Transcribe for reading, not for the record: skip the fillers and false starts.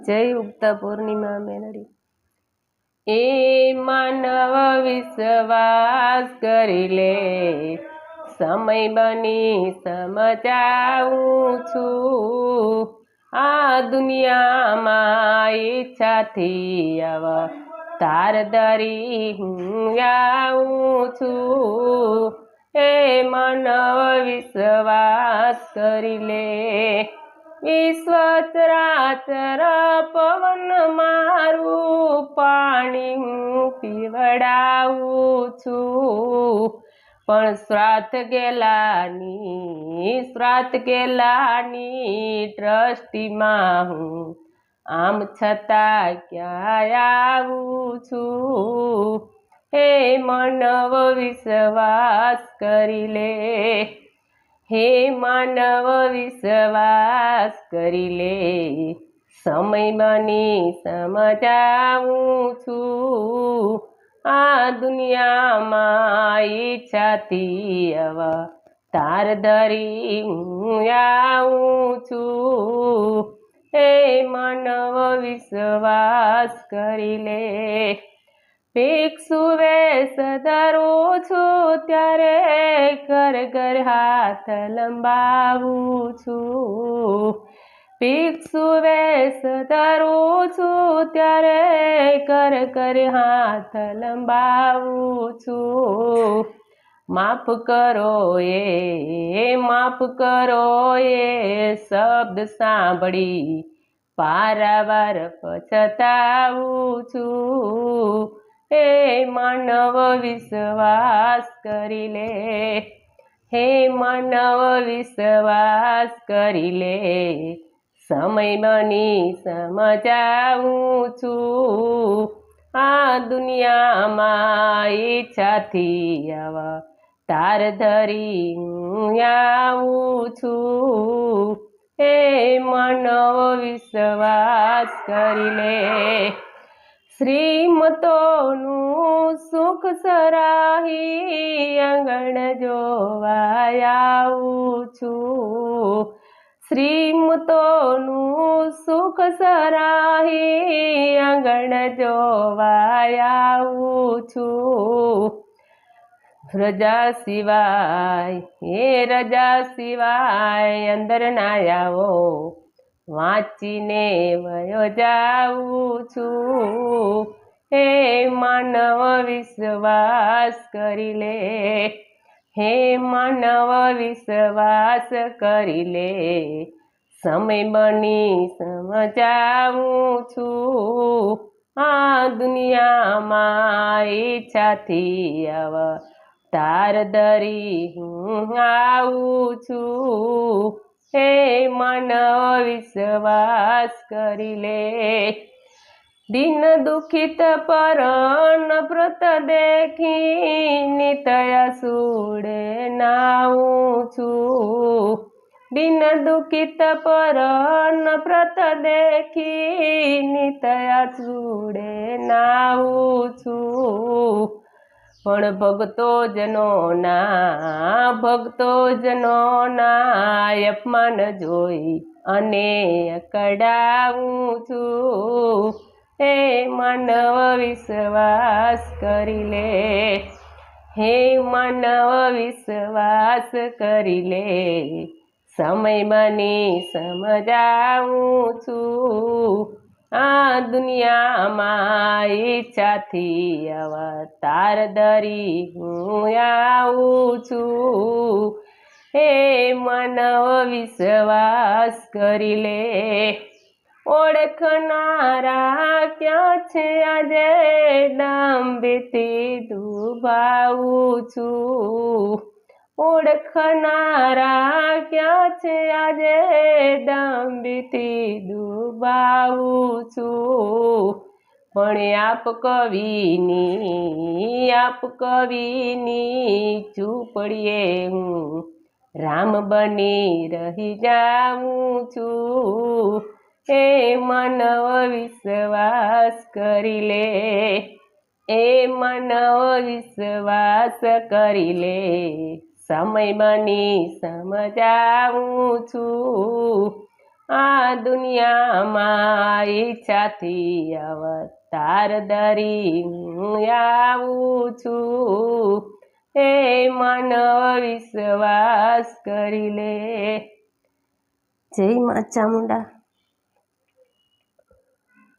जय उगता पूर्णिमा मेलडी। ए मानव विश्वास करी ले, समय बनी समजाऊं छूं। आ दुनिया में इच्छा थी अवतार धरी हूँ आऊं छूं। ए मानव विश्वास करी ले, विश्वचराचर पवन मारू पाणी हूँ पीवડાવું છું। પણ શ્રાદ્ધ ગેલાની દ્રષ્ટિમાં હું આમ છતાં ક્યાં આવું છું। હે માનવ વિશ્વાસ કરી લે, हे मानव विश्वास करी ले, समय बनी समजाऊं छूं। आ दुनिया में इच्छा थी अवतार धरी हूँ आऊं छूं। हे मानव विश्वास करी ले, भिक्षु वेश धरू छूं त्यारे घर घर हाथ लंबावूं छूं। भिक्षु वेश धरू छूं त्यारे घर घर हाथ लंबावूं छूं। माफ करो ये शब्द सांभળી पारावार पछताऊं छूं। हे मानव विश्वास करी ले, हे मानव विश्वास करी ले, समय बनी समजाऊं छूं। आ दुनिया में इच्छा थी अवतार धरी हूँ आऊं छूं। हे मानव विश्वास करी ले, श्रीमतोનું સુખ સરાહી આંગણ જોવા આવું છું। શ્રીમતોનું સુખ સરાહી આંગણ જોવા આવું છું। રજા સિવાય અંદર ના આવો, વાંચીને વયો જાઉં છું। હે માનવ વિશ્વાસ કરી લે, હે માનવ વિશ્વાસ કરી લે, સમય બની સમજાવું છું। આ દુનિયામાં ઈચ્છાથી અવતાર ધરી હું આવું છું। हे मानव विश्वास करी ले, दिन दुखित पर नम्रत देखी नितया सूड़े नाऊं छूं। दिन दुखित पर नम्रत देखी नितया सूड़े नाऊं छूं। पण ભક્તોજનોના અપમાન જોઈ અને અકળાવું છું। હે માનવ વિશ્વાસ કરી લે, હે માનવ વિશ્વાસ કરી લે, સમય બની સમજાવું છું। આ દુનિયામાં ઈચ્છાથી અવતાર ધરી હું આવું છું। હે માનવ વિશ્વાસ કરી લે, ઓળખનારા ક્યાં છે આજે ડાંબેથી દુભાવું છું। ઓળખનારા ક્યાં છે આજે ડાંબેથી દુભાવું છું। પણ આપ કવિની ઝૂંપડીએ હું રામ બની રહી જાઉં છું। હે માનવ વિશ્વાસ કરી લે, એ માનવ વિશ્વાસ કરી લે, સમય બની સમજાવું છું। આ દુનિયામાં ઈચ્છાથી અવતાર ધરી હું આવું છું, હે મન વિશ્વાસ કરી લે। જય મા ચામુંડા।